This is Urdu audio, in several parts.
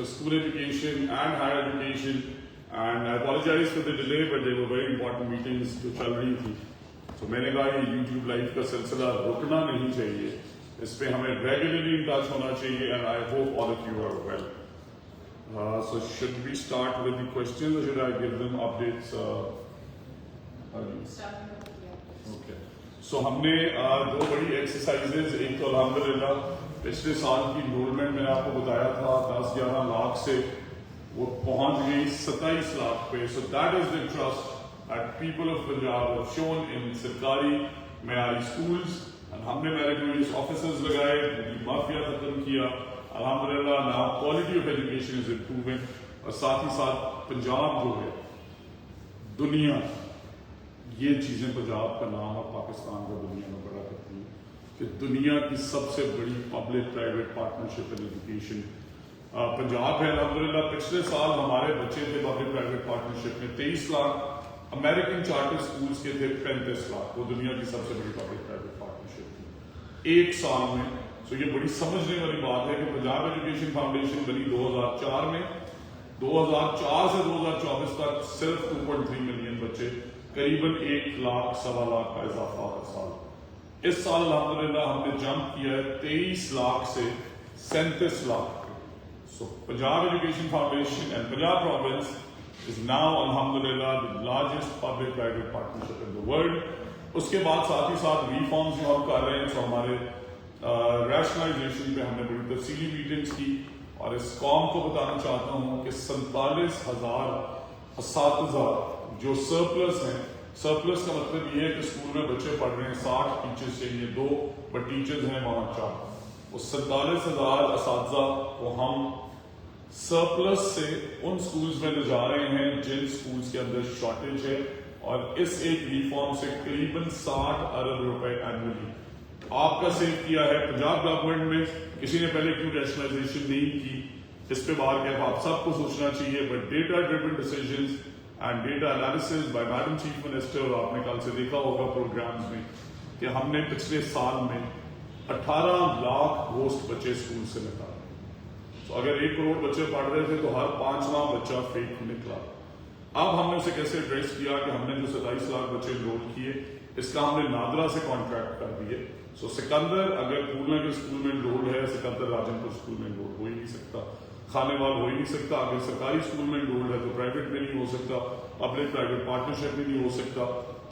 school education and higher education. And I apologize for the delay, but they were very important meetings جو چل رہی تھی. So میں نے کہا یہ YouTube لائف کا سلسلہ رکنا نہیں چاہیے, اس پہ ہمیں ریگولرلی ان ٹچ ہونا چاہیے. And I hope all of you are well. So should we start with the questions or should I give them updates? Okay. So ہم نے دو بڑی ایکسرسائزز, ایک تو الحمدللہ پچھلے سال کی انرولمنٹ میں نے آپ کو بتایا تھا 10-11 لاکھ سے وہ پہنچ گئی 27 لاکھ پہ. So that is the trust that people of Punjab have shown in سرکاری معیاری schools. ہم نے میریٹوریس آفیسرز لگائے, مافیا ختم کیا. الحمدللہ now quality of education is improving. اور ساتھ ہی ساتھ پنجاب جو ہے دنیا, یہ چیزیں پنجاب کا نام اور پاکستان کا دنیا میں بڑا کرتی ہیں کہ دنیا کی سب سے بڑی public private partnership in education Punjab ہے. الحمدللہ پچھلے سال ہمارے بچے تھے پبلک پرائیویٹ پارٹنرشپ میں 23 لاکھ, امریکن چارٹر اسکولس کے تھے 35 لاکھ. وہ دنیا کی سب سے بڑی پبلک پرائیویٹ پارٹنرشپ تھی ایک سال میں. سو یہ بڑی سمجھنے والی بات ہے کہ پنجاب ایجوکیشن فاؤنڈیشن بنی 2004 میں. 2004 سے 2024 تک صرف 2.3 ملین بچے, قریباً 1 لاکھ سوا لاکھ کا اضافہ ہر سال. اس سال الحمدللہ ہم نے جمپ کیا ہے 23 لاکھ سے 37 lakh. So Punjab education foundation and Punjab province is now الحمدللہ the largest public private partnership in the world. اس کے بعد ساتھ ہی ساتھ ریفارمز جو ہم کر رہے ہیں, سو ہمارے ریشنلائزیشن پہ ہم نے بڑی تفصیلی میٹنگز کی. اور اس قوم کو بتانا چاہتا ہوں کہ 47,000 اساتذہ جو سرپلس ہیں, سرپلس کا مطلب یہ ہے کہ اسکول میں بچے پڑھ رہے ہیں 60 ٹیچرز چاہیے 2, بٹ ٹیچرز ہیں وہاں 4. وہ 47,000 اساتذہ کو ہم سرپلس سے ان سکولز میں لے جا رہے ہیں جن سکولز کے اندر شارٹیج ہے, اور اس ایک ریفارم سے قریباً 60 ارب روپے اینولی آپ کا سیو کیا ہے. پنجاب گورنمنٹ میں کسی نے پہلے کیوں ریشنلائزیشن نہیں کی, اس پہ بار کہ آپ سب کو سوچنا چاہیے. But data driven decisions and data analysis by madam chief minister, اور آپ نے کل سے دیکھا ہوگا پروگرامز میں کہ ہم نے پچھلے سال میں 18 لاکھ گھوسٹ بچے اسکول سے نکالے. تو اگر 1 کروڑ بچے پڑھ رہے تھے تو ہر 5واں بچہ فیک نکلا. اب ہم نے اسے کیسے ایڈریس کیا کہ ہم نے جو 27 لاکھ بچے انرول کیے, اس کا ہم نے نادرا سے کانٹریکٹ کر دیے. سو سکندر اگر پورنا کے اسکول میں انرول ہے, سکندر راجن پور اسکول میں انرول ہو ہی نہیں سکتا, خانے وال ہو ہی نہیں سکتا. اگر سرکاری اسکول میں انرول ہے تو پرائیویٹ میں نہیں ہو سکتا, پبلک پرائیویٹ پارٹنرشپ میں نہیں ہو سکتا.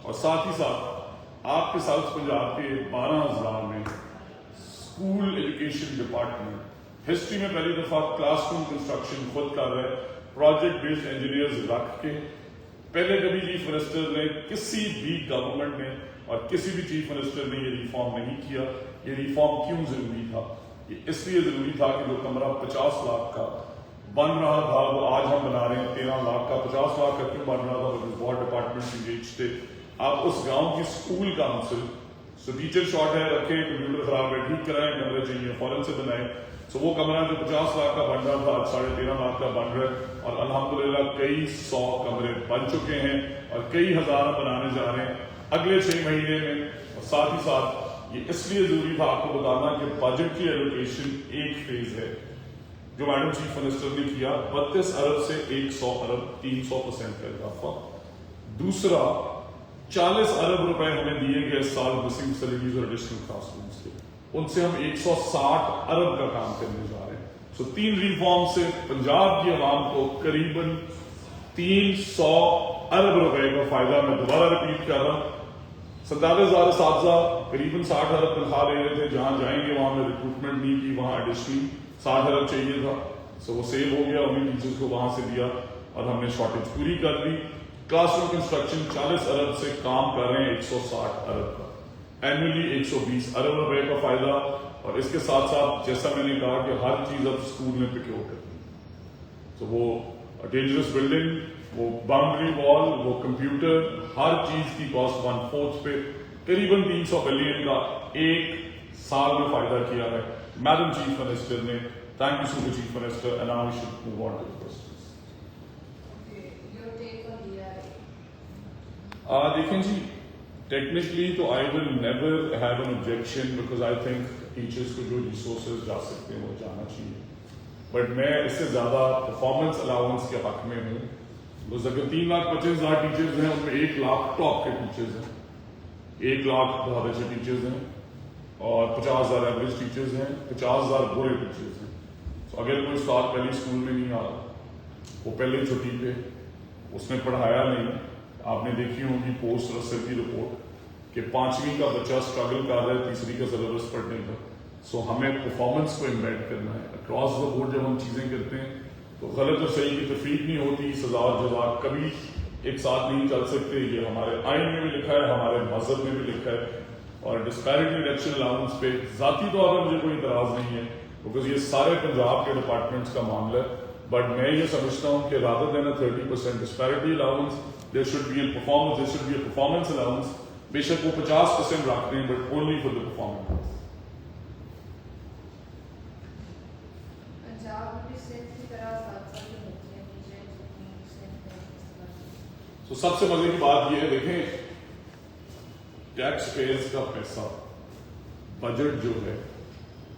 اور ساتھ ہی ساتھ آپ کے ساؤتھ پنجاب کے 12 اضلاع میں اسکول ایجوکیشن ڈپارٹمنٹ ہسٹری میں پہلی دفعہ کلاس روم کنسٹرکشن خود کر رہے, پروجیکٹ بیسڈ انجینئرز رکھ کے. پہلے کبھی چیف منسٹر نے, کسی بھی گورنمنٹ نے اور کسی بھی چیف منسٹر نے یہ ریفارم نہیں کیا. یہ ریفارم کیوں ضروری تھا؟ یہ اس لیے ضروری تھا کہ جو کمرہ 50 لاکھ کا بن رہا تھا وہ آج ہم بنا رہے ہیں 13 لاکھ کا. 50 لاکھ کا کیوں بن رہا تھا؟ بہت ڈپارٹمنٹ انگیج تھے. آپ اس گاؤں کی اسکول کاؤنسل, سو ٹیچر شارٹ ہے رکھیں, کمپیوٹر خراب ہے ٹھیک کرائیں, کمرے چاہیے فوراً سے بنائیں. سو وہ کمرہ جو 50 لاکھ کا بن رہا تھا آج 13.5 لاکھ کا بن رہا ہے, اور الحمدللہ کئی 100 کمرے بن چکے ہیں اور کئی ہزار بنانے جا رہے ہیں اگلے 6 مہینے میں. اور ساتھ ہی ساتھ یہ اس لیے ضروری تھا آپ کو بتانا کہ بجٹ کی ایلوکیشن ایک فیز ہے جو میڈم چیف منسٹر نے کیا, 32 ارب سے 100 ارب 300% کا اضافہ. دوسرا 40 ارب روپے ہمیں دیے گئے اس سال مسنگ فیسلٹیز اور ایڈیشنل کلاس رومز کے, ان سے ہم 160 ارب کا کام کرنے جا رہے ہیں. سو 3 ریفارم سے پنجاب کی عوام کو قریباً 300 ارب روپے کا فائدہ. میں دوبارہ ریپیٹ کر رہا ہوں, 47,000 اساتذہ قریباً 60 ارب تنخواہ لے رہے تھے, جہاں جائیں گے وہاں میں ریکروٹمنٹ نہیں کی, وہاں ایڈیشنل 60 ارب چاہیے تھا. سو وہ سیو ہو گیا, انہیں ٹیچرس کو وہاں سے دیا اور ہم نے شارٹیج پوری کر دی. کلاس روم کنسٹرکشن 40 ارب سے کام کر رہے ہیں 160 ارب کا, اینولی 120 ارب روپے کا فائدہ. اور اس کے ساتھ ساتھ جیسا میں نے کہا کہ ہر چیز اب اسکول میں پروکیور کرنی ہے. تو وہ ڈینجرس بلڈنگ, وہ باؤنڈری وال, وہ کمپیوٹر, ہر چیز کی کاسٹ 1/4 پہ قریباً 300 بلین کا ایک سال میں فائدہ کیا ہے میڈم چیف منسٹر نے. Thank you so much chief minister, and now we should move on to the questions. دیکھیں جی, ٹیکنیکلی تو I will never have an objection, because I think teachers کو جو ریسورسز جا سکتے ہیں وہ جانا چاہیے. بٹ میں اس سے زیادہ پرفارمنس الاؤنس کے حق میں ہوں. بس اگر 3,25,000 ٹیچرز ہیں ان میں 1 لاکھ ٹاپ کے ٹیچرز ہیں, 1 لاکھ بہت اچھے ٹیچرز ہیں, اور 50,000 ایوریج ٹیچرز ہیں, 50,000 برے ٹیچرز ہیں. تو اگر کوئی استاد پہلی اسکول میں نہیں آ رہا, وہ پہلے چھٹی پہ, اس نے پڑھایا نہیں, آپ نے دیکھی ہوگی پوسٹ رسل کی رپورٹ کہ 5ویں کا بچہ اسٹرگل کر رہا ہے 3ری کا سلیبس پڑھنے کا. سو ہمیں پرفارمنس کو امبیڈ کرنا ہے اکراس دا بورڈ. جب ہم چیزیں کرتے ہیں تو غلط اور صحیح کی تفریق نہیں ہوتی, سزا اور جزا کبھی ایک ساتھ نہیں چل سکتے. یہ ہمارے آئین میں بھی لکھا ہے, ہمارے مذہب میں بھی لکھا ہے. اور ڈسپیرٹی ریڈکشن الاؤنس پہ ذاتی طور پر مجھے کوئی اعتراض نہیں ہے, بیکاز یہ سارے پنجاب کے ڈپارٹمنٹس کا معاملہ ہے. بٹ میں یہ سمجھتا ہوں کہ rather than 30% disparity allowance, there should be a performance, there should be a performance allowance. بے شک وہ 50% رکھتے ہیں, but only for the performance. تو سب سے مزے کی بات یہ ہے, دیکھیں ٹیکس پیئرز کا پیسہ, بجٹ جو ہے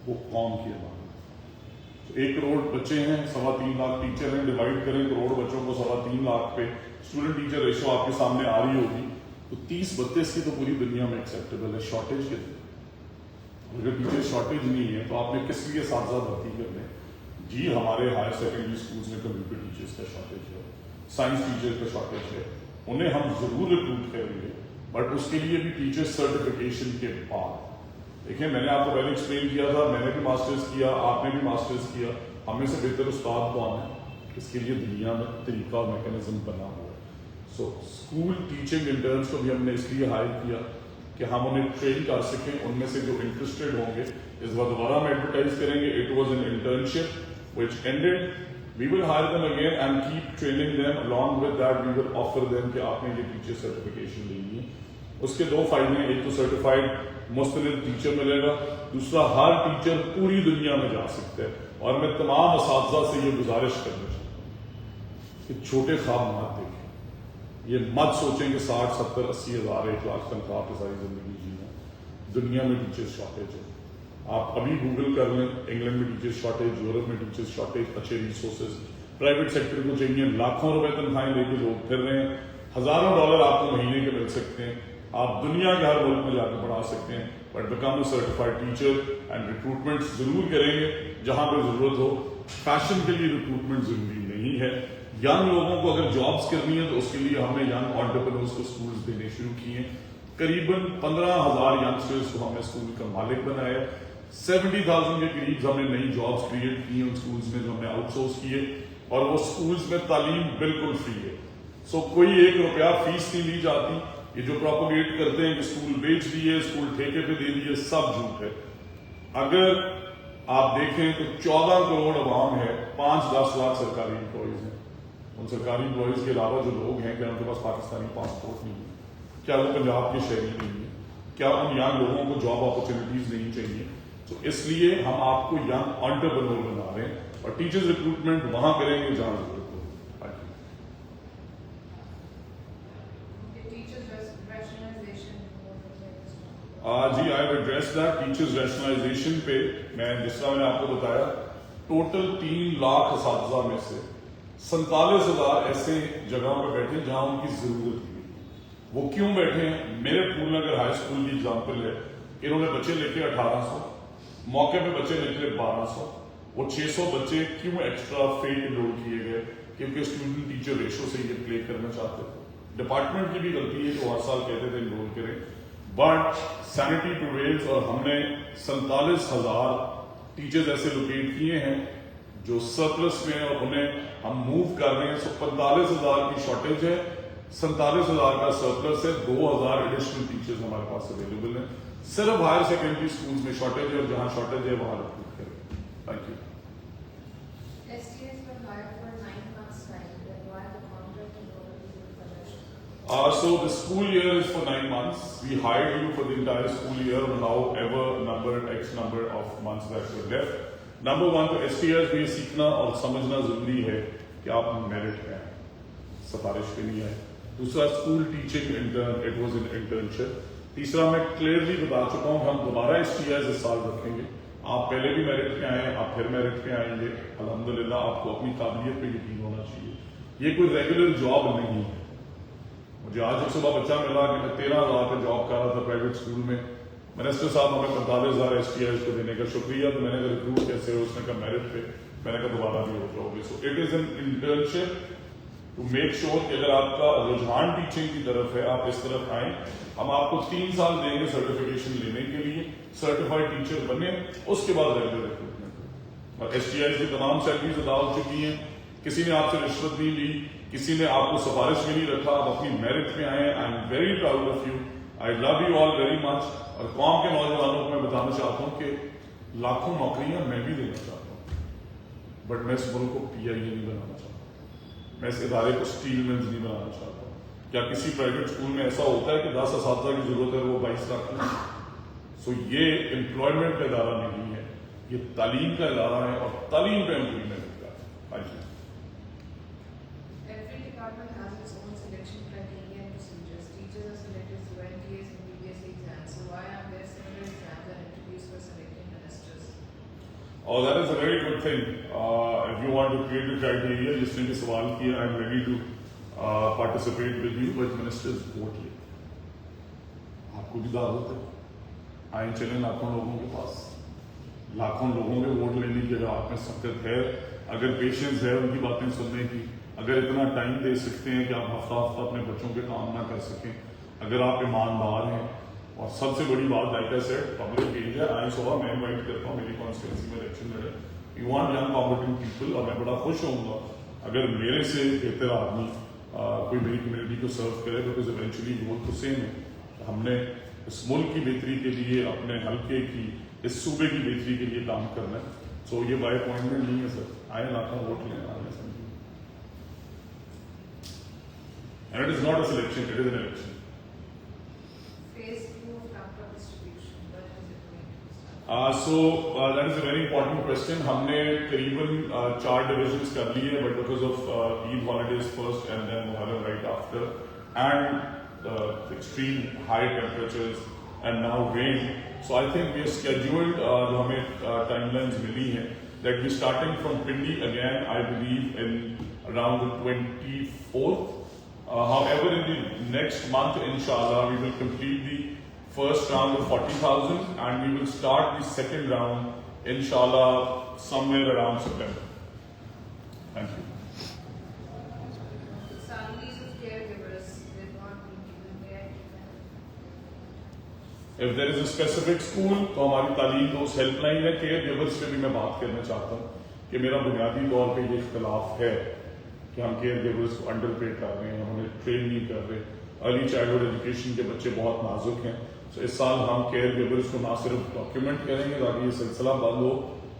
وہ قوم کی عوام ہے. 1 کروڑ بچے ہیں, 3.25 لاکھ ٹیچر ہیں, ڈیوائڈ کریں کروڑ بچوں کو 3.25 لاکھ پہ, اسٹوڈنٹ ٹیچر ریشو آپ کے سامنے آ رہی ہوگی, تو 30-32 کی تو پوری دنیا میں ایکسیپٹیبل ہے. شارٹیج کتنی, اگر ٹیچر شارٹیج نہیں ہے تو آپ نے کس لیے اساتذہ بھرتی کرنے. جی ہمارے ہائر سیکنڈری اسکولس میں کمپیوٹر ٹیچرس کا شارٹیج ہے, سائنس ٹیچر کا شارٹیج ہے, انہیں ہم ضرور ریکروٹ کریں گے, بٹ اس کے لیے بھی ٹیچر سرٹیفکیشن کے بعد. دیکھیں میں نے آپ کو پہلے ایکسپلین کیا تھا, میں نے بھی ماسٹرز کیا, آپ نے بھی ماسٹرز کیا, ہمیں سے بہتر استاد کون ہے, اس کے لیے دنیا میں طریقہ اور میکینزم بنا ہوا ہے. سو اسکول ٹیچنگ انٹرنس کو بھی ہم نے اس لیے ہائر کیا کہ ہم انہیں ٹرین کر سکیں. ان میں سے جو انٹرسٹیڈ ہوں گے اس بار دوبارہ ہم ایڈورٹائز کریں گے. It was an internship which ended. We will hire them again and keep training them. Along with that we will offer them کہ آپ نے یہ ٹیچر سرٹیفکیشن لینی ہے. اس کے 2 فائدے ہیں, ایک تو سرٹیفائڈ مستند ٹیچر ملے گا, دوسرا ہر ٹیچر پوری دنیا میں جا سکتا ہے. اور میں تمام اساتذہ سے یہ گزارش کرنا چاہتا ہوں کہ چھوٹے خواب مت دیکھیں, یہ مت سوچیں کہ 60, 70, 80 ہزار 1 لاکھ تنخواہ پہ ساری زندگی جینا. دنیا میں ٹیچر شارٹیج ہے, آپ ابھی گوگل کر لیں, انگلینڈ میں ٹیچر شارٹیج, یورپ میں ٹیچر شارٹیج, اچھے ریسورسز. پرائیویٹ سیکٹر کو چاہیے, لاکھوں روپے تنخواہیں لے کے لوگ پھر رہے ہیں, ہزاروں ڈالر آپ کو مہینے کے مل سکتے ہیں, آپ دنیا کے ہر ملک میں جا کے پڑھا سکتے ہیں. But become a certified teacher and recruitment ضرور کریں گے جہاں پہ ضرورت ہو. فیشن کے لیے ریکروٹمنٹ ضروری نہیں ہے. ینگ لوگوں کو اگر جابس کرنی ہے تو اس کے لیے ہم نے ینگ انٹرپرینورز کو اسکولز دینے شروع کیے ہیں. قریباً 15,000 ینگسٹرز کو ہم نے اسکول کا مالک بنایا. 70,000 کے قریب ہم نے نئی جابس کریٹ کی ہیں ان اسکولز میں جو ہم نے آؤٹ سورس کیے, اور وہ اسکولز میں تعلیم بالکل فری ہے. سو کوئی 1 روپیہ فیس نہیں لی جاتی. یہ جو پروپوگیٹ کرتے ہیں کہ اسکول بیچ دیے, اسکول ٹھیکے پہ دے دیے, سب جھوٹ ہے. اگر آپ دیکھیں تو 14 کروڑ عوام ہے, 5-10 لاکھ سرکاری امپلائیز ہیں. ان سرکاری امپلائیز کے علاوہ جو لوگ ہیں کیا ان کے پاس پاکستانی پاسپورٹ نہیں ہے, کیا وہ پنجاب کے شہری نہیں ہے, کیا ان ینگ لوگوں کو جاب اپرچونیٹیز نہیں چاہیے. تو اس لیے ہم آپ کو ینگ انٹرپرینور بنا رہے ہیں, اور ٹیچرز ریکروٹمنٹ وہاں کریں گے جہاں ضرورت ہو. جی I have address that. Teachers rationalization پہ میں جس طرح میں نے آپ کو بتایا, ٹوٹل 3 لاکھ اساتذہ میں سے 47,000 ایسے جگہوں پہ بیٹھے جہاں ان کی ضرورت تھی. وہ کیوں بیٹھے ہیں؟ میرے پور نگر ہائی اسکول کی ایگزامپل ہے, انہوں نے بچے لے کے 1800, موقع پہ بچے نکلے 1200. وہ 600 بچے کیوں ایکسٹرا فیل انرول کیے گئے؟ کیونکہ اسٹوڈنٹ ٹیچر ریشو سے یہ پلے کرنا چاہتے تھے. ڈپارٹمنٹ کی بھی غلطی ہے کہ ہر سال کہتے تھے انرول کریں, بٹ سینٹی پرویلز, اور ہم نے 47,000 ٹیچرز ایسے لوکیٹ کیے ہیں جو سرپلس میں, اور انہیں ہم موو کر رہے ہیں. سو 45,000 کی شارٹیج ہے, 47,000 کا سرپلس ہے, 2,000 ایڈیشنل ٹیچرز ہمارے پاس اویلیبل ہیں. صرف ہائر سیکنڈری اسکولز میں شارٹیج ہے, اور جہاں شارٹیج ہے وہاں ریکروٹ کریں. Thank you. So the school year is for 9 months. We hired you for the entire school year, however X number of months that were left. Number 1 تو STIs بھی سیکھنا اور سمجھنا ضروری ہے کہ آپ میرٹ پہ ہیں, سفارش پہ نہیں ہے. دوسرا school teaching intern, it was an internship. تیسرا میں کلیئرلی بتا چکا ہوں ہم دوبارہ STIs اس سال رکھیں گے. آپ پہلے بھی میرٹ پہ آئے ہیں, آپ پھر میرٹ پہ آئیں گے. الحمدللہ آپ کو اپنی قابلیت پہ یقین ہونا چاہیے. یہ کوئی ریگولر جاب نہیں ہے. مجھے آج ایک صبح بچہ ملا کہ میں 13,000 پہ جاب کر رہا تھا پرائیویٹ اسکول میں. منسٹر صاحب ہمیں 45,000 STIs کو دینے کا شکریہ. تو میں نے کہا ریکروٹ کیسے ہو؟ اس نے کہا میرٹ پہ. میں نے کہا دوبارہ بھی ہو جاؤ گے. So it is an internship to make sure کہ اگر آپ کا رجحان ٹیچنگ کی طرف ہے, آپ اس طرف آئیں. ہم آپ کو 3 سال دیں گے سرٹیفکیشن لینے کے لیے, سرٹیفائڈ ٹیچر بنے, اس کے بعد ریگولر ریکروٹمنٹ. اور STIs کی تمام سیلریز ادا ہو چکی ہیں. کسی نے آپ سے رشوت نہیں لی, کسی نے آپ کو سفارش میں نہیں رکھا. آپ اپنی میرٹ میں آئے. I am very proud of you. I love you all very much. اور قوم کے نوجوانوں کو میں بتانا چاہتا ہوں کہ لاکھوں نوکریاں میں بھی دینا چاہتا ہوں, بٹ میں اس ملک کو PIA نہیں بنانا چاہتا. میں اس ادارے کو اسٹیل ملز نہیں بنانا چاہتا. کیا کسی پرائیویٹ اسکول میں ایسا ہوتا ہے کہ 10 اساتذہ کی ضرورت ہے وہ 22 لاکھ کی؟ سو یہ امپلائمنٹ کا ادارہ نہیں ہے, یہ تعلیم کا ادارہ ہے, اور تعلیم پہ امپلیمنٹ کا ہے. Thank you. Every department has its own selection criteria and procedures. Teachers are selected through NTAs and PPSC exams. So why aren't there similar exams and interviews for selecting ministers? Oh, that is a very good thing. If you want to create a criteria, جس نے بھی سوال کیا, I am ready to participate with you, but ministers vote لے. آپ کو بھی دعوت ہے, آئیں چلیں لاکھوں لوگوں کے پاس. لاکھوں لوگوں کے ووٹ لینے کی اگر آپ میں سخت ہے, اگر پیشنس ہے ان کی باتیں سننے کی, اگر اتنا ٹائم دے سکتے ہیں کہ آپ ہفتہ ہفتہ اپنے بچوں کے کام نہ کر سکیں, اگر آپ ایماندار ہیں, اور سب سے بڑی بات like I said public age ہے. آئیں صبح میں انوائٹ کرتا ہوں میری کانسٹیٹوینسی میں الیکشن لڑے. You want young competent people, اور میں بڑا خوش ہوں گا اگر میرے سے بہتر آدمی کوئی میری کمیونٹی کو سرو کرے, بیکاز ایونچولی گول تو سیم ہے. ہم نے اس ملک کی بہتری کے لیے, اپنے حلقے کی, اس صوبے کی بہتری کے لیے کام کرنا ہے. سو یہ بائی اپوائنٹمنٹ نہیں ہے سر, آئیں لاکھوں ووٹ لیں. And it is not a selection, it is an election. Phase 2 of laptop distribution, when is it going to start? That is a very important question. ہم نے قریباً 4 divisions کر لی ہے, but because of Eid holidays first and then Muharram right after, and the extreme high temperatures and now rain, so I think we are scheduled, جو ہمیں timelines ملی ہیں, that we starting from Pindi again, I believe in around the 24th. However, in the next month, inshallah, we will complete the first round of 40,000 and we will start the second round, inshallah, somewhere around September. Thank you. Salaries of caregivers will not be given there. If there is a specific school, تو ہماری تعلیم تو اس ہیلپ لائن ہے. کیئر گیورس پہ بھی میں بات کرنا چاہتا ہوں کہ میرا بنیادی طور پہ یہ اختلاف ہے کہ ہم کیئر گیورس کو انڈر پے کر رہے ہیں, ہم انہیں ٹرین نہیں کر رہے. ارلی چائلڈہڈ ایجوکیشن کے بچے بہت نازک ہیں. سو اس سال ہم کیئر گیورس کو نہ صرف ڈاکیومنٹ کریں گے تاکہ یہ سلسلہ بند ہو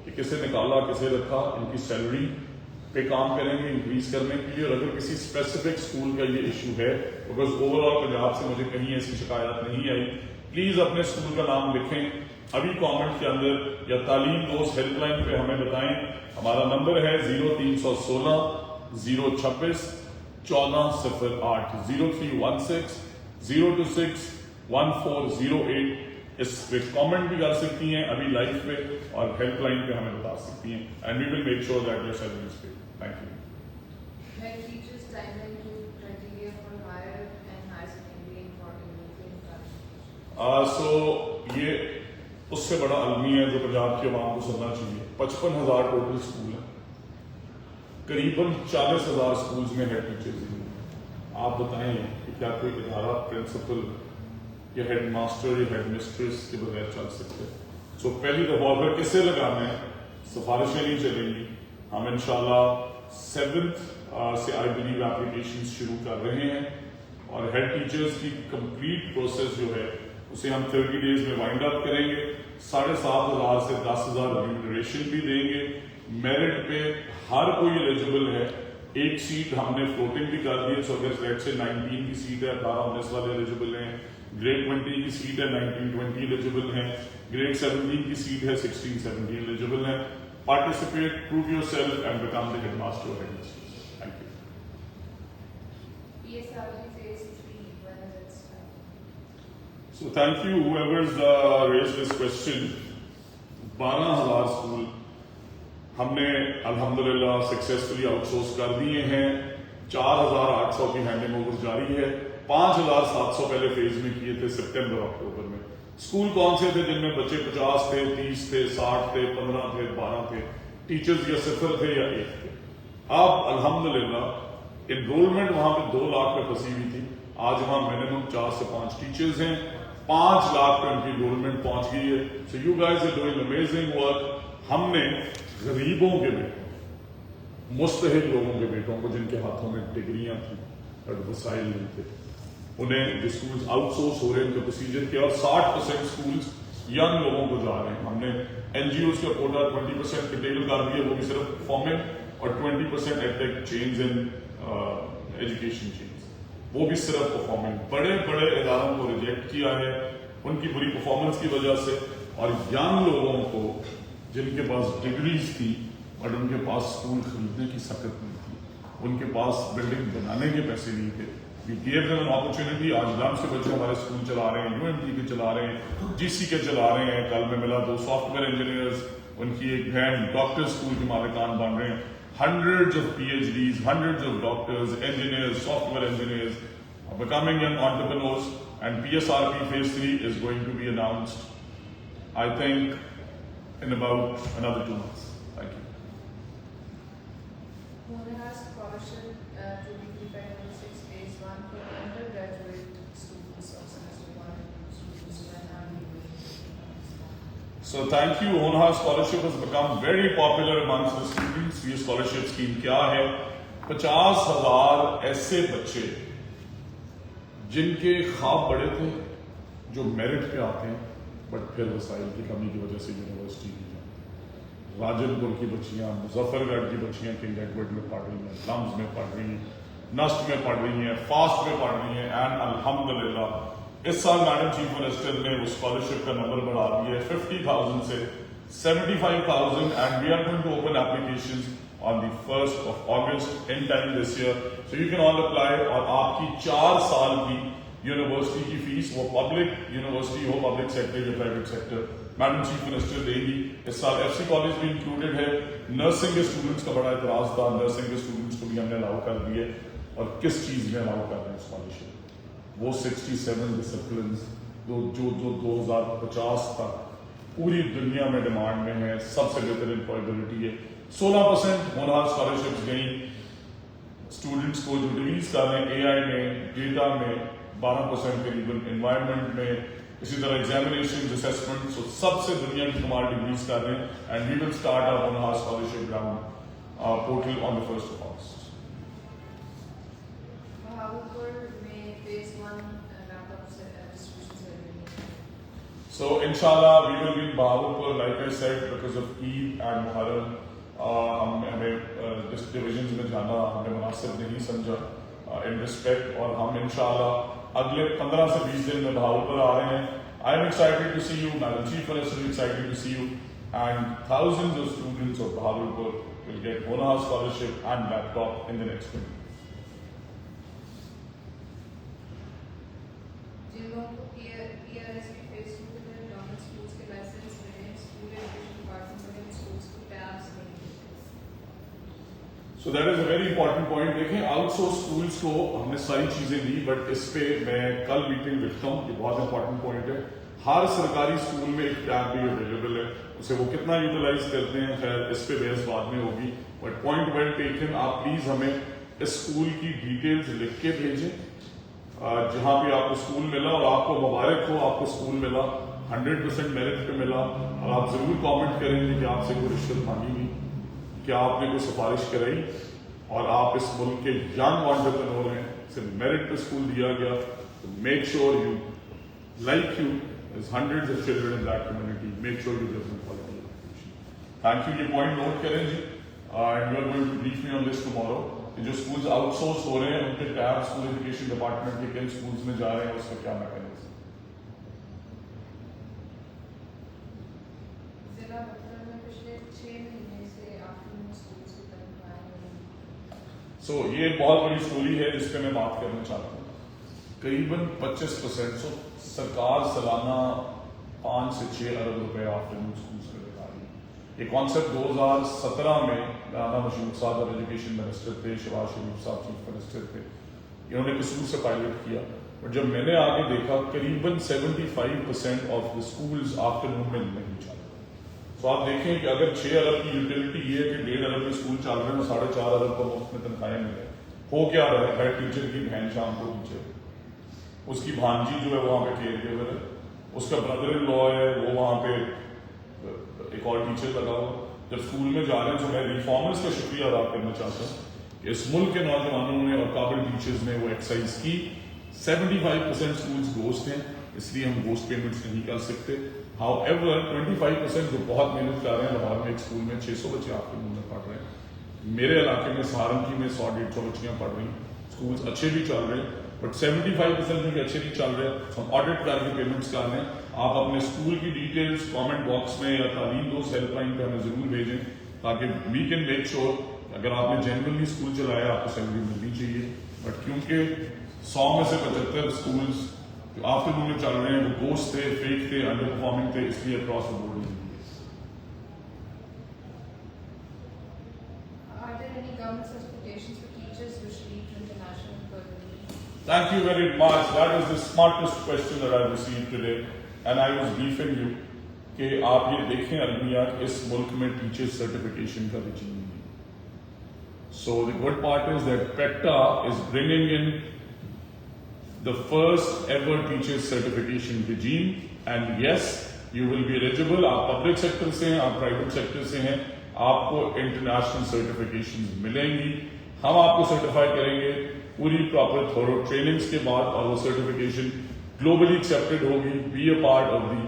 کہ کسے نکالا کسے رکھا, ان کی سیلری پہ کام کریں گے انکریز کرنے کے لیے. اور اگر کسی اسپیسیفک اسکول کا یہ ایشو ہے, بیکاز اوور آل پنجاب سے مجھے کہیں ایسی شکایت نہیں آئی, پلیز اپنے اسکول کا نام لکھیں ابھی کامنٹ کے اندر, یا تعلیم دوست ہیلپ لائن پہ ہمیں بتائیں. ہمارا نمبر ہے 0316 026 1408 0316 026 1408. اس پہ کامنٹ بھی کر سکتی ہیں ابھی لائف پہ, اور ہیلپ لائن پہ ہمیں بتا سکتی ہیں, and we will make sure that your salary is paid. Thank you. When teachers timeline to criteria for higher and higher secondary and for education. سو یہ اس سے بڑا المی ہے جو پنجاب کے عوام کو سننا چاہیے. 55,000 ٹوٹل اسکول ہیں, قریباً 40,000 اسکولز میں ہیڈ ٹیچرز ہیں. آپ بتائیں کہ کیا کوئی ادارہ پرنسپل یا ہیڈ ماسٹر یا ہیڈ مسٹریس کے بغیر چل سکتے؟ سو پہلی ریوالور کسے لگانا ہے, سفارشیں نہیں چلیں گی. ہم انشاءاللہ 7th سے آئی بلیو اپلیکیشنز شروع کر رہے ہیں, اور ہیڈ ٹیچرز کی کمپلیٹ پروسیس جو ہے اسے ہم 30 days میں وائنڈ اپ کریں گے. 7,500 سے 10,000 ریمونریشن بھی دیں گے. میرٹ پہ ہر کوئی ایلیجیبل ہے. ایک سیٹ ہم نے فلوٹنگ بھی کر دی ہے. سو اگر لیٹ سے 19 کی سیٹ ہے, 18-19 والے ایلیجیبل ہیں. گریڈ 20 کی سیٹ ہے, 19-20 ایلیجیبل ہیں. گریڈ 17 کی سیٹ ہے, 16-17 ایلیجیبل ہیں. Participate, prove yourself and become the head master اور head mister. Thank you. PSRG phase 3, when does it start? So thank you whoever's raised this question. 12,000 school ہم نے الحمدللہ سکسیسفلی آؤٹ سورس کر دیے ہیں. 4,800 کی ہینڈنگ اوور جاری ہے. 5,700 پہلے فیز میں کیے تھے سپٹمبر اکتوبر میں. اسکول کون سے تھے جن میں بچے 50 تھے, 30 تھے, 60 تھے, 15 تھے, 12 تھے, ٹیچرز یا 0 تھے یا 1 تھے. اب الحمدللہ انرولمنٹ وہاں پہ 2 لاکھ پہ پھنسی ہوئی تھی. آج وہاں منیمم 4 سے 5 ٹیچرز ہیں. 5 لاکھ پہ ان کی انرولمنٹ پہنچ گئی ہے. So you guys are doing amazing work. ہم نے غریبوں کے بیٹوں, مستحق لوگوں کے بیٹوں کو جن کے ہاتھوں میں ڈگریاں تھیں اور وسائل نہیں تھے, انہیں جو اسکولز آؤٹ سورس ہو رہے ہیں ان کا پروسیجر کیا, اور 60% اسکولز ینگ لوگوں کو جا رہے ہیں. ہم نے این جی اوز کا کوٹا 20% ڈیٹیل کر دیا, وہ بھی صرف پرفارمنگ, اور 20% aid change in education change, وہ بھی صرف پرفارمنگ. بڑے بڑے اداروں کو ریجیکٹ کیا ہے ان کی بری پرفارمنس کی وجہ سے, اور ینگ لوگوں کو جن کے پاس ڈگریز تھی اور ان کے پاس اسکول خریدنے کی سخت نہیں تھی, ان کے پاس بلڈنگ بنانے کے پیسے نہیں تھے, وی گیو دیم این اپرچونٹی. آج لمس کے بچے ہمارے اسکول چلا رہے ہیں, یو ایم ٹی کے چلا رہے ہیں, جی سی کے چلا رہے ہیں. کل میں ملا 2 سافٹ ویئر انجینئرز, ان کی ایک بہن ڈاکٹر اسکول کے مالکان بن رہے ہیں. Hundreds of P H Ds, hundreds of doctors, engineers, software engineers becoming young entrepreneurs, and PSRP phase 3 is going to be announced, I think, in about another 2 months. Thank you. Mohan scholarship to be prepared on 6 phase 1 for undergraduate students of semester 1 and 2 students when are we going? So thank you. Honha scholarship has become very popular amongst the students. یہ scholarship scheme کیا ہے؟ 50,000 ایسے بچے جن کے خواب بڑے تھے, جو میرٹ پہ آتے ہیں بٹ پھر وسائل کی کمی کی وجہ سے یونیورسٹی نہیں جاتے. راجن پور کی بچیاں, مظفر گڑھ کی بچیاں کنگ ایڈورڈ میں پڑھ رہی ہیں, لمز میں پڑھ رہی ہیں, نسٹ میں پڑھ رہی ہیں, فاسٹ میں پڑھ رہی ہیں. اینڈ الحمدللہ اس سال میڈم چیف منسٹر نے اس اسکالرشپ کا نمبر بڑھا دیا ہے 50,000 سے 75,000, and we are going to open applications on the 1st of August in time this year. So you can all apply, اور آپ کی 4 سال کی یونیورسٹی کی فیس, وہ پبلک یونیورسٹی ہو, پبلک سیکٹر یا private sector, madam chief minister دے گی. اس سال ایف سی کالج بھی انکلوڈیڈ ہے. نرسنگ کے اسٹوڈنٹس کا بڑا اعتراض تھا, نرسنگ کے اسٹوڈنٹس کو بھی ہم نے الاؤ کر دیے. اور کس چیز میں الاؤ کر رہے ہیں اسکالرشپ؟ وہ 67 ڈسپلنز جو 2050 تک پوری دنیا میں ڈیمانڈ میں ہے, سب سے بہتر امپلائبلٹی ہے. 16% ہونہار اسکالرشپس گئیں اسٹوڈنٹس کو جو ڈگریز کر رہے ہیں اے آئی میں, ڈیٹا میں, 12% قریباً انوائرمنٹ میں, اسی طرح ایگزامینیشن اسیسمنٹ, سب سے دنیا کی کمال ڈگریز کر رہے ہیں. And we will start our Honhaar scholarship ground portal on the 1st of August. So inshallah we will be in Bahawalpur, like I said, because of Eid and Muharram. ہمیں ڈویژنز میں جانا ہمیں مناسب نہیں سمجھا ان ریسپیکٹ, اور ہم انشاءاللہ اگلے 15 سے 20 دن میں بہاولپور آ رہے ہیں. I am excited to see you, Madam Chief Minister is excited to see you, and thousands of students of Bahawalpur will get Honhar scholarship and laptop in the next 20 years. جن لوگوں کو PRS کی فیس 2 کے تحت گورنمنٹ اسکولس کے لائسنس ملے, اسکول ایجوکیشن ڈپارٹمنٹ میں اسکولس کو ٹیبس نہیں ملے. So that is a very important point. دیکھیں آؤٹ سورس اسکولس کو ہم نے ساری چیزیں دی, بٹ اس پہ میں کل میٹنگ رکھتا ہوں, یہ بہت امپورٹنٹ پوائنٹ ہے. ہر سرکاری اسکول میں ایک ٹیب بھی اویلیبل ہے, اسے وہ کتنا یوٹیلائز کرتے ہیں خیر اس پہ بحث بعد میں ہوگی, بٹ پوائنٹ ویل ٹیکن. آپ پلیز ہمیں اسکول کی ڈیٹیلز لکھ کے بھیجیں جہاں بھی آپ کو اسکول ملا, اور آپ کو مبارک ہو, آپ کو اسکول ملا 100% میرٹ پہ ملا, اور آپ ضرور کامنٹ کریں گے کہ آپ سے کوئی رشوت مانگی گئی, کیا آپ نے کوئی سفارش کرائی, اور آپ اس ملک کے ینگ انٹرپرینور ہیں, اسے میرٹ پہ اسکول دیا گیا. Make sure you like you is hundreds of children in that community, make sure you give them quality education. Thank you. یہ پوائنٹ نوٹ کریں جی, and you are going to brief me on this tomorrow. جو اسکولز آؤٹ سورس ہو رہے ہیں ان کے ٹیب اسکول ایجوکیشن ڈپارٹمنٹ کے کن اسکولس میں جا رہے ہیں, اس کا کیا میکینزم. ضلع بطور میں پچھلے 6 مہینے سے آفٹرنون اسکولس کی تنخواہیں. سو یہ ایک بہت بڑی اسٹوری ہے جس پہ میں بات کرنا چاہتا ہوں. قریباً 25%. سرکار سالانہ 5 سے 6 ارب روپے آفٹرنون اسکولس میں لگا رہی ہے. یہ کانسیپٹ 2017 میں رانا مشہور صاحب اور ایجوکیشن منسٹر تھے, شہباز شریف صاحب چیف منسٹر تھے, انہوں نے قصور سے پائلٹ کیا. اور جب میں نے آگے دیکھا قریباً 75% آف دا اسکولز آفٹرنون میں نہیں چل رہے. تو آپ دیکھیں کہ اگر 6 ارب کی یوٹیلٹی یہ ہے کہ 1.5 ارب میں اسکول چل رہے ہیں, 4.5 ارب کو مفت میں تنخواہیں ملے, ہو کیا رہا ہے ٹیچر کی بہن شام کو ٹیچر, اس کی بھانجی جو ہے وہاں پہ کیئر گیور ہے, اس کا بردر ان لا ہے وہ وہاں پہ ایک اور ٹیچر لگا ہوا. جب اسکول میں جا رہے ہیں تو میں ریفارمرز کا شکریہ ادا کرنا چاہتا ہوں کہ اس ملک کے نوجوانوں نے اور قابل ٹیچرز نے وہ ایکسرسائز کی. 75% اسکولس گوسٹ ہیں, اس لیے ہم گوسٹ پیمنٹس نہیں کر سکتے. ہاؤ ایور 25% جو بہت محنت کر رہے ہیں, لاہور میں ایک اسکول میں 600 بچے آفٹرنون میں پڑھ رہے ہیں, میرے علاقے میں سہارنپور میں 100-150 بچیاں پڑھ رہی ہیں, اسکولس اچھے بھی چل رہے ہیں, بٹ 75% جو کہ اچھے نہیں چل رہے ہیں ہم آڈٹ کر کے پیمنٹس کر رہے ہیں. آپ اپنے اسکول کی ڈیٹیلس کامنٹ باکس میں یا تعلیم دوست ہیلپ لائن پہ ہمیں ضرور بھیجیں تاکہ وی کین میک شیور اگر آپ نے جنرلی اسکول چلایا آپ کو سیلری ملنی چاہیے. بٹ کیونکہ 100 میں سے 75 اسکولس جو آفٹرنون میں چل رہے ہیں وہ گوسٹ تھے, فیک تھے, انڈر پرفارمنگ تھے, اس لیے اکراس دا بورڈ نہیں. Are there any government certifications for teachers which lead to international employability? Thank you very much. That is the smartest question that I received today. And I was briefing you کہ آپ یہ دیکھیں المیہ اس ملک میں ٹیچر سرٹیفکیشن کا رجیم نہیں. So the good part is that PECTA is bringing in the first ever teacher certification regime, and yes, you will be eligible. آپ پبلک سیکٹر سے ہیں, آپ پرائیویٹ سیکٹر سے ہیں, آپ کو انٹرنیشنل سرٹیفکیشن ملیں گی. ہم آپ کو سرٹیفائی کریں گے پوری پراپر تھورو ٹریننگز کے بعد, اور وہ سرٹیفکیشن گلوبلی ایکسیپٹڈ ہوگی. Be a part of the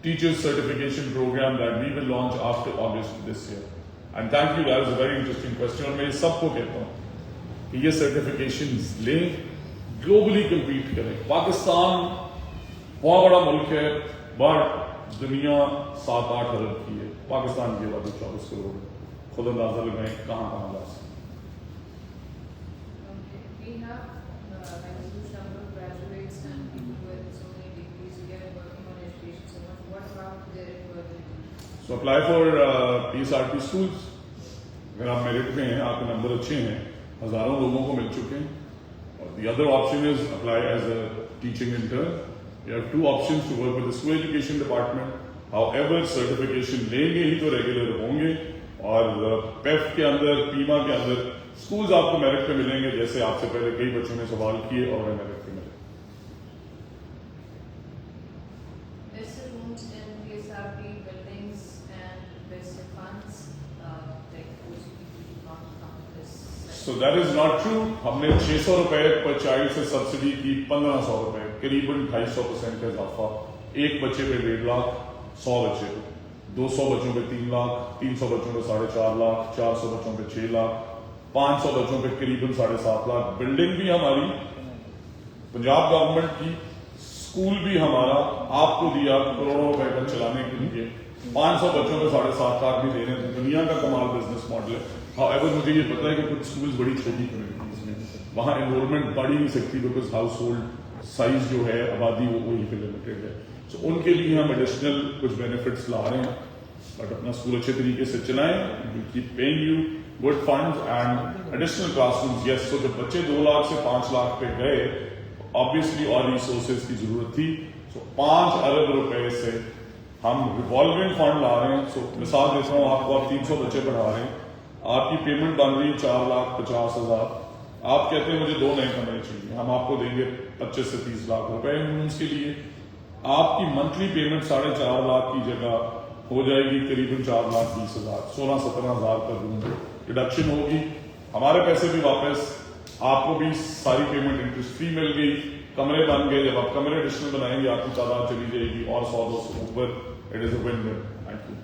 teacher certification programme that we will launch after August this year. And thank you, that is a very interesting question. اور میں سب کو کہتا ہوں کہ یہ سرٹیفکیشنز لیں, گلوبلی کمپیٹ کریں. پاکستان بہت بڑا ملک ہے, بٹ دنیا 7-8 ارب کی ہے, پاکستان کی آبادی 24 کروڑ ہے. خود اندازہ لگائیں کہاں کہاں جا سکتے. Okay, we have like a huge number of graduates and people with so many degrees. We are working on education so much. What about their employability? So apply for PSRT schools. اگر آپ میرٹ میں ہیں, آپ کے نمبر اچھے ہیں, ہزاروں لوگوں کو مل چکے ہیں. The other option is apply as a teaching intern. You have 2 options to work with the school education department. However, certification لیں گے ہی تو ریگولر ہوں گے, اور پیف کے اندر, پیما کے اندر اسکولز آپ کو میرٹ پہ ملیں گے, جیسے آپ سے پہلے کئی بچوں نے سوال کیے اور میرٹ پہ ملے. Best rooms in PSRP buildings and best funds like OCPP not come this. So that is not true. ہم نے 600 روپے پر چائلڈ سے سبسڈی کی 1500 روپے, قریباً 250% کا اضافہ. ایک بچے پہ 1.5 لاکھ, 100 بچے پہ 200 بچوں پہ 3 لاکھ, 300 بچوں پہ 4.5 لاکھ, 400 بچوں پہ 6 لاکھ, 500 بچوں پہ قریباً 7.5 لاکھ. بلڈنگ بھی ہماری پنجاب گورنمنٹ کی, اسکول بھی ہمارا, آپ کو دیا کروڑوں روپے کا چلانے کے لیے. 500 بچوں پہ 7.5 لاکھ بھی دے رہے ہیں. دنیا کا کمال بزنس ماڈل ہے. However, مجھے یہ پتا ہے کہ کچھ اسکولز بڑی چھوٹی کمیونٹیز میں, وہاں انرولمنٹ بڑھ ہی نہیں سکتی بیکاز ہاؤس ہولڈ سائز جو ہے, آبادی وہ وہی پہ لمیٹیڈ ہے. سو ان کے لیے ہم ایڈیشنل کچھ بینیفٹس لا رہے ہیں, بٹ اپنا اسکول اچھے طریقے سے چلائیں. We keep paying you good funds and additional classrooms. Yes, so جب بچے 2 لاکھ سے 5 لاکھ پہ گئے, آبویسلی اور ریسورسز کی ضرورت تھی. سو 5 ارب روپے سے ہم ریوالونگ فنڈ لا رہے ہیں. سو مثال دیتا ہوں آپ کو, آپ 300 بچے پڑھا رہے ہیں, آپ کی پیمنٹ بن رہی ہے 4,50,000. آپ کہتے ہیں مجھے 2 نئے کمرے چاہیے, ہم آپ کو دیں گے 25 سے 30 لاکھ روپے رومس کے لیے. آپ کی منتھلی پیمنٹ 4.5 لاکھ کی جگہ ہو جائے گی قریباً 4,20,000, 16-17,000 کا روم ریڈکشن ہوگی. ہمارے پیسے بھی واپس, آپ کو بھی ساری پیمنٹ انٹرسٹ فری مل گئی, کمرے بن گئے. جب آپ کمرے ایڈیشنل بنائیں گے آپ کی تعداد چلی جائے گی اور 100-200 اوپر. It is a one one. Thank you.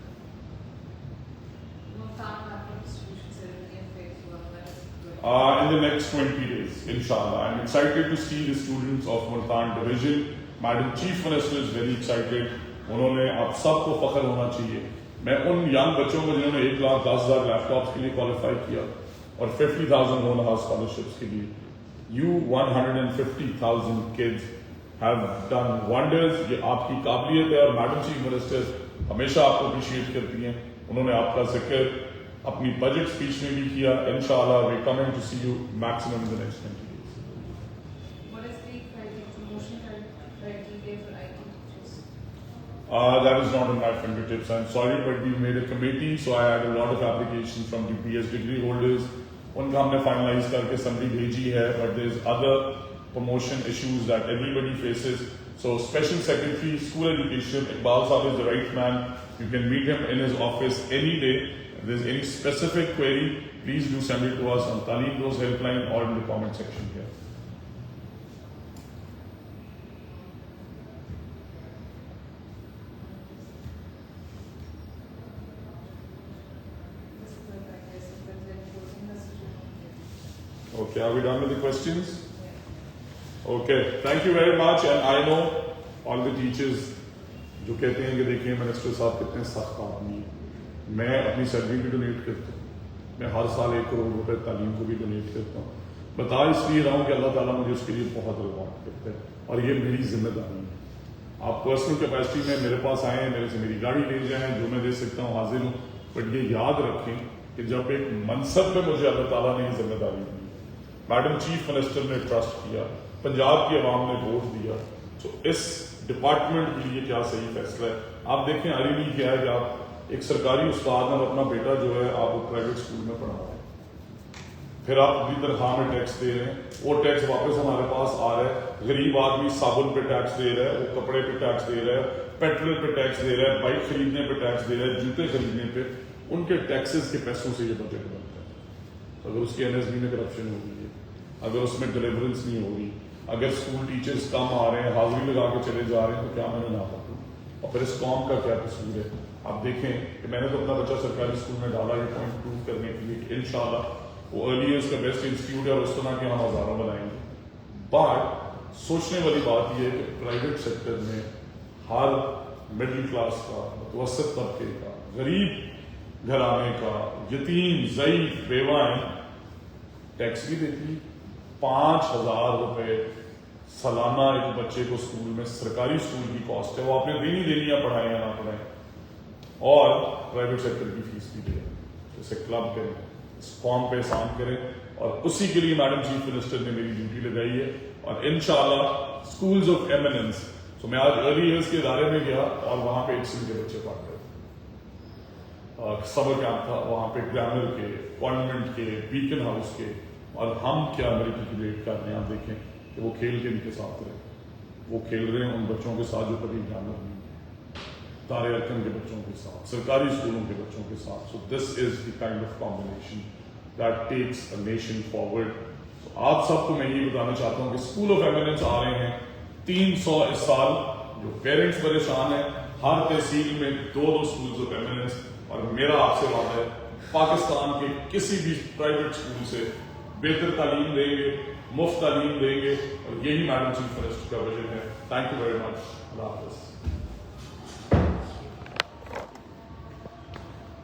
In the next 20 days, inshallah. I'm excited to see the students of Multan Division. Madam Chief Minister is very excited. انہوں نے آپ سب کو فخر ہونا چاہیے. میں ان ینگ بچوں کو جنہوں نے 1,10,000 لیپ ٹاپس کے لیے کوالیفائی کیا اور 50,000 لون ہاؤس اسکالرشپس کے لیے, you 150,000 kids have done wonders. یہ آپ کی قابلیت ہے اور میڈم چیف منسٹر ہمیشہ آپ کو اپریشیٹ کرتی ہیں. انہوں نے آپ کا ذکر اپنی بجٹ اسپیچ میں بھی کیا. انشاءاللہ we coming to see you maximum in the next 20 days. What is the promotion criteria for IT teachers? That is not in my fingertips. I'm sorry, but we made a committee, so I had a lot of applications from the PS degree holders. ان کا ہم نے فائنلائز کر کے سمری بھیجی ہے, but there is other promotion issues that everybody faces. So Special Secretary School Education Iqbal Saab is the right man. You can meet him in his office any day. If there's any specific query, please do send it to us on Talim Dost helpline or in the comment section here. Okay, are we done with the questions? Okay, thank you very much. And I know all the teachers جو کہتے ہیں کہ دیکھیں منسٹر صاحب کتنے سخت آدمی ہیں. میں اپنی سیلری بھی ڈونیٹ کرتا ہوں. میں ہر سال 1 کروڑ روپے تعلیم کو بھی ڈونیٹ کرتا ہوں. بتا اس لیے رہا ہوں کہ اللہ تعالیٰ مجھے اس کے لیے بہت ریوارڈ کرتا ہے اور یہ میری ذمہ داری ہے. آپ پرسنل کیپیسٹی میں میرے پاس آئیں, میرے سے میری گاڑی لے جائیں, جو میں دے سکتا ہوں حاضر ہوں. بٹ یہ یاد رکھیں کہ جب ایک منصب پہ مجھے اللہ تعالیٰ نے یہ ذمہ داری دی, میڈم چیف منسٹر نے ٹرسٹ کیا, پنجاب کی عوام نے ووٹ دیا, تو اس ڈپارٹمنٹ کے لیے کیا صحیح فیصلہ ہے. آپ دیکھیں علی کیا ہے کہ آپ ایک سرکاری استاد اور اپنا بیٹا جو ہے آپ پرائیویٹ اسکول میں پڑھا رہے ہیں, پھر آپ اپنی تنخواہ میں ٹیکس دے رہے ہیں, وہ ٹیکس واپس ہمارے پاس آ رہا ہے. غریب آدمی صابن پہ ٹیکس دے رہا ہے, وہ کپڑے پہ ٹیکس دے رہا ہے, پیٹرول پہ ٹیکس دے رہا ہے, بائک خریدنے پہ ٹیکس دے رہا ہے, جوتے خریدنے پہ. ان کے ٹیکسز کے پیسوں سے یہ بجٹ بنتا ہے. اگر اس کی NSB میں کرپشن ہوگی, اگر اس میں ڈلیورنس نہیں ہوگی, اگر اسکول ٹیچرز کم آ رہے ہیں, حاضری لگا کے چلے جا رہے ہیں, تو کیا میں نے نہ پکڑوں؟ اور پھر اس قوم کا کیا قصور ہے؟ آپ دیکھیں کہ میں نے تو اپنا بچہ سرکاری اسکول میں ڈالا یہ پوائنٹ پروو کرنے کے لیے کہ انشاءاللہ وہ ارلی ایئرس کا بیسٹ انسٹیٹیوٹ ہے اور اس طرح کے ہم ہزاروں بنائیں گے. بٹ سوچنے والی بات یہ ہے کہ پرائیویٹ سیکٹر میں ہر مڈل کلاس کا, متوسط طبقے کا, غریب گھرانے کا, یتیم, ضعیف, بیوائیں ٹیکس بھی دیتی. 5,000 روپے سالانہ ایک بچے کو اسکول میں, سرکاری اسکول کی کاسٹ ہے, وہ آپ نے دینی ہے, پڑھائیں یا نہ پڑھائیں. اور پرائیویٹ سیکٹر کی فیس بھی دیں. اسے کلب کریں, اس قوم پہ احسان کریں, اور اسی کے لیے میڈم چیف منسٹر نے میری ڈیوٹی لگائی ہے. اور انشاءاللہ اسکولز آف ایمیننس, تو میں آج ارلی ایئرس کے ادارے میں گیا اور وہاں پہ 100 کے بچے پڑھ رہے تھے. سمر کیمپ تھا وہاں پہ, گرامر کے, کانوینٹ کے, بیکن ہاؤس کے, اور ہم کیا میٹریکولیٹ کر رہے ہیں. آپ دیکھیں کہ وہ کھیل کے ان کے ساتھ رہے, وہ کھیل رہے ہیں ان بچوں کے ساتھ جو کبھی گرامر نہیں, تارے ارکن کے بچوں کے ساتھ, سرکاری اسکولوں کے بچوں کے ساتھ. So this is the kind of combination that takes a nation forward. آپ سب کو میں یہ بتانا چاہتا ہوں کہ اسکول آف ایمیننس آ رہے ہیں 300 اس سال. جو پیرنٹس پریشان ہیں, ہر تحصیل میں 2 اسکولز آف ایمیننس. اور میرا آپ سے وعدہ ہے پاکستان کے کسی بھی پرائیویٹ اسکول سے بہتر تعلیم دیں گے, مفت تعلیم دیں گے, اور یہی میڈم چیف منسٹر کا وجن ہے. Thank you very much. اللہ حافظ.